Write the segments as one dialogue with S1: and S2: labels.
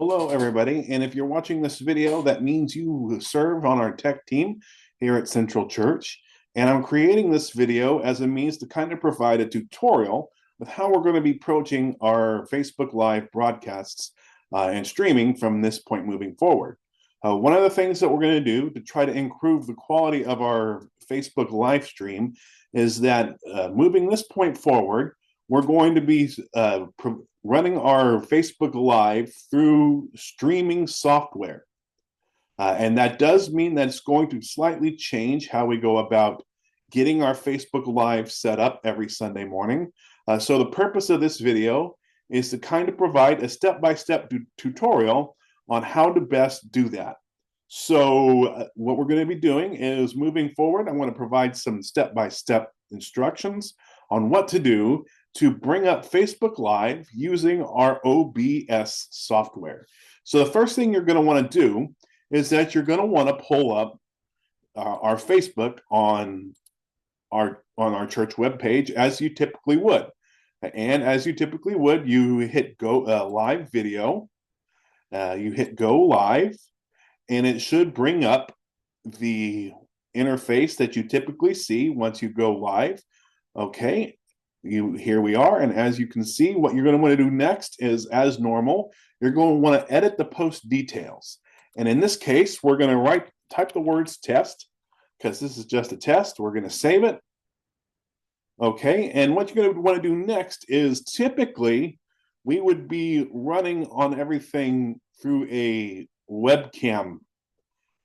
S1: Hello, everybody. And if you're watching this video, that means you serve on our tech team here at Central Church. And I'm creating this video as a means to kind of provide a tutorial with how we're going to be approaching our Facebook Live broadcasts and streaming from this point moving forward. One of the things that we're going to do to try to improve the quality of our Facebook live stream is that moving this point forward, we're going to be running our Facebook Live through streaming software. And that does mean that it's going to slightly change how we go about getting our Facebook Live set up every Sunday morning. So the purpose of this video is to kind of provide a step-by-step tutorial on how to best do that. So what we're going to be doing is moving forward, I'm going to provide some step-by-step instructions on what to do to bring up Facebook Live using our OBS software. So the first thing you're going to want to do is that you're going to want to pull up our Facebook on our church webpage as you typically would. And as you typically would, you hit go live video, you hit go live, and it should bring up the interface that you typically see once you go live. Okay, here we are, and as you can see, what you're going to want to do next is, as normal, you're going to want to edit the post details. And in this case, we're going to type the words test, because this is just a test. We're going to save it. Okay, and what you're going to want to do next is, typically, we would be running on everything through a webcam,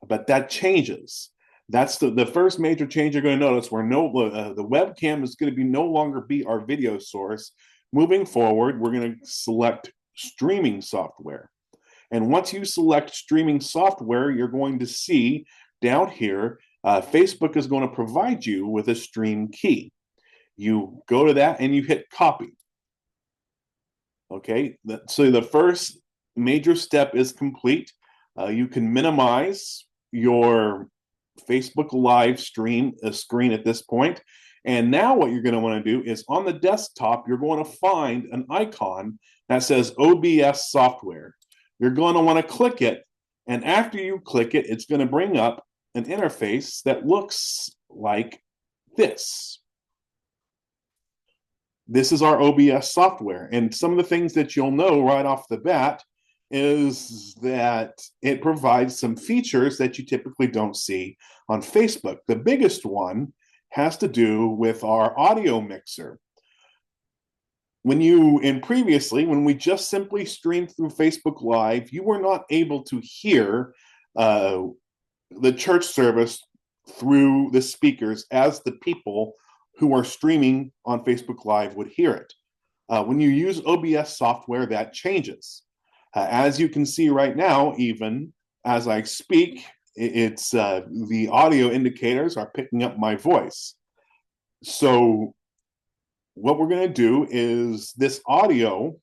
S1: but that changes. That's the first major change you're going to notice, where the webcam is going to no longer be our video source. Moving forward, we're going to select streaming software. And once you select streaming software, you're going to see down here, Facebook is going to provide you with a stream key. You go to that and you hit copy. Okay, so the first major step is complete. You can minimize your Facebook Live screen at this point. And now what you're going to want to do is, on the desktop, you're going to find an icon that says OBS software. You're going to want to click it. And after you click it, it's going to bring up an interface that looks like this. This is our OBS software. And some of the things that you'll know right off the bat is that it provides some features that you typically don't see on Facebook. The biggest one has to do with our audio mixer. When we just simply streamed through Facebook Live, you were not able to hear the church service through the speakers as the people who are streaming on Facebook Live would hear it. When you use OBS software, that changes. As you can see right now, even as I speak, it's the audio indicators are picking up my voice. So what we're going to do is, this audio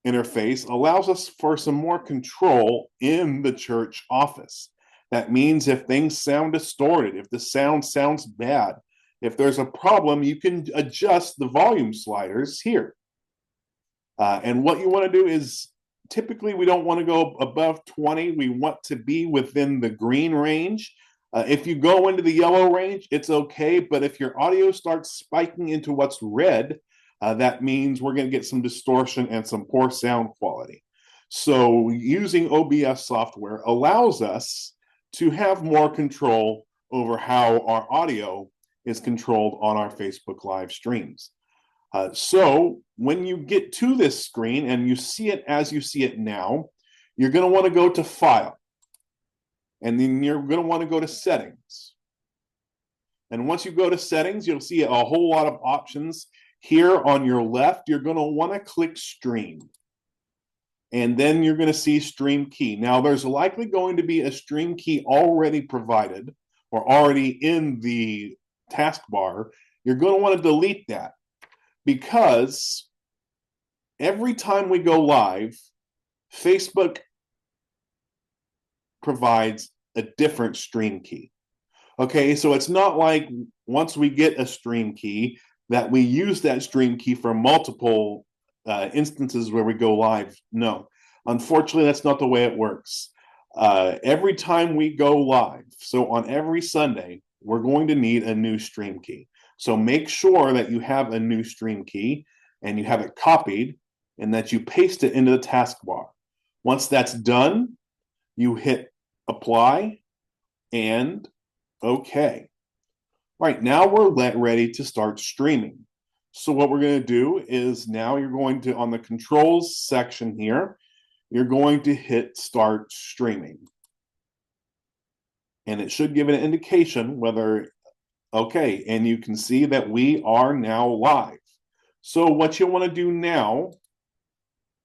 S1: interface allows us for some more control in the church office. That means if things sound distorted, if the sound sounds bad, if there's a problem, you can adjust the volume sliders here. And what you want to do is, typically we don't want to go above 20. We want to be within the green range. If you go into the yellow range, it's okay. But if your audio starts spiking into what's red, that means we're going to get some distortion and some poor sound quality. So using OBS software allows us to have more control over how our audio is controlled on our Facebook Live streams. So when you get to this screen and you see it as you see it now, you're going to want to go to File. And then you're going to want to go to Settings. And once you go to Settings, you'll see a whole lot of options. Here on your left, you're going to want to click Stream. And then you're going to see Stream Key. Now, there's likely going to be a Stream Key already provided or already in the taskbar. You're going to want to delete that, because every time we go live, Facebook provides a different stream key. Okay, so it's not like once we get a stream key that we use that stream key for multiple instances where we go live. No, Unfortunately, that's not the way it works. Every time we go live, so on every Sunday, we're going to need a new stream key. So make sure that you have a new stream key and you have it copied and that you paste it into the taskbar. Once that's done, you hit apply and okay. Right, now we're ready to start streaming. So what we're going to do is now you're going to, on the controls section here, you're going to hit start streaming. And it should give an indication whether, okay, and you can see that we are now live. So what you want to do now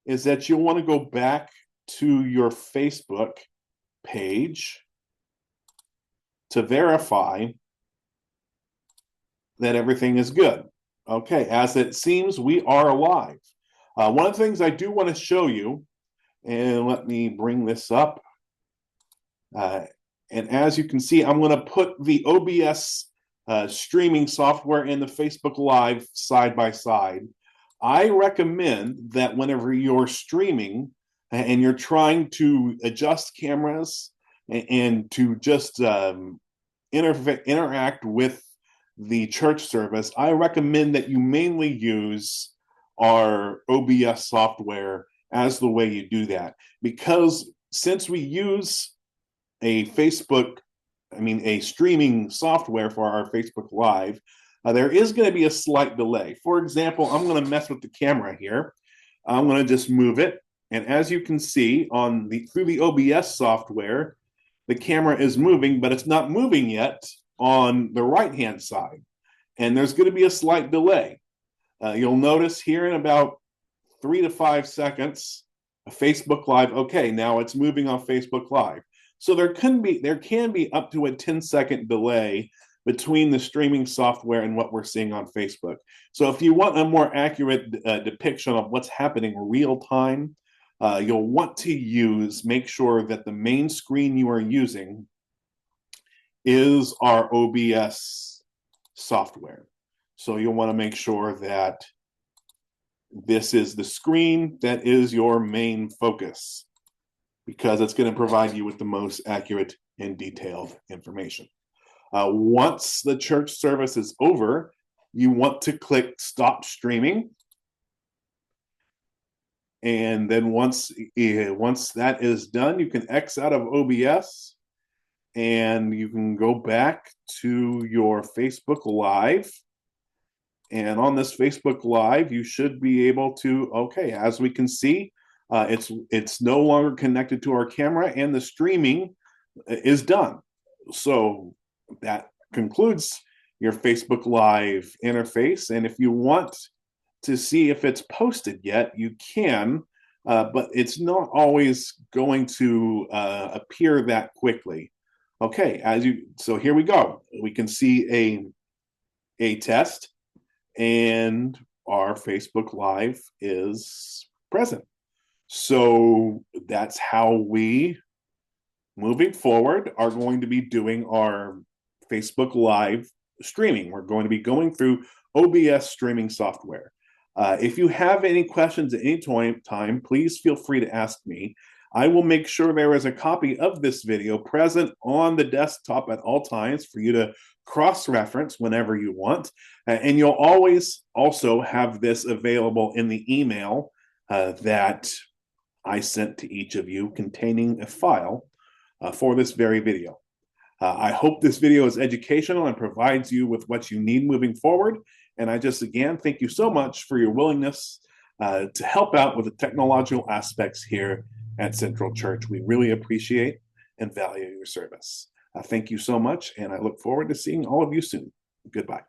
S1: is that you'll want to go back to your Facebook page to verify that everything is good. Okay, as it seems, we are live. One of the things I do want to show you, and let me bring this up. And as you can see, I'm going to put the OBS streaming software and the Facebook Live side by side. I recommend that whenever you're streaming and you're trying to adjust cameras and to just interact with the church service, I recommend that you mainly use our OBS software as the way you do that. Because since we use a streaming software for our Facebook Live, there is going to be a slight delay. For example, I'm going to mess with the camera here. I'm going to just move it. And as you can see through the OBS software, the camera is moving, but it's not moving yet on the right-hand side. And there's going to be a slight delay. You'll notice here in about 3 to 5 seconds, a Facebook Live, okay, now it's moving on Facebook Live. So there can be up to a 10-second delay between the streaming software and what we're seeing on Facebook. So if you want a more accurate depiction of what's happening real time, you'll want to make sure that the main screen you are using is our OBS software. So you'll want to make sure that this is the screen that is your main focus, because it's going to provide you with the most accurate and detailed information. Once the church service is over, you want to click stop streaming. And then once that is done, you can X out of OBS and you can go back to your Facebook Live. And on this Facebook Live, you should be able to, okay, as we can see, it's no longer connected to our camera and the streaming is done. So that concludes your Facebook Live interface. And if you want to see if it's posted yet, you can, but it's not always going to appear that quickly. Okay, so here we go. We can see a test, and our Facebook Live is present. So that's how we, moving forward, are going to be doing our Facebook Live streaming. We're going to be going through OBS streaming software. If you have any questions at any time, please feel free to ask me. I will make sure there is a copy of this video present on the desktop at all times for you to cross-reference whenever you want. And you'll always also have this available in the email that I sent to each of you containing a file for this very video. I hope this video is educational and provides you with what you need moving forward. And I just, again, thank you so much for your willingness to help out with the technological aspects here at Central Church. We really appreciate and value your service. Thank you so much, and I look forward to seeing all of you soon. Goodbye.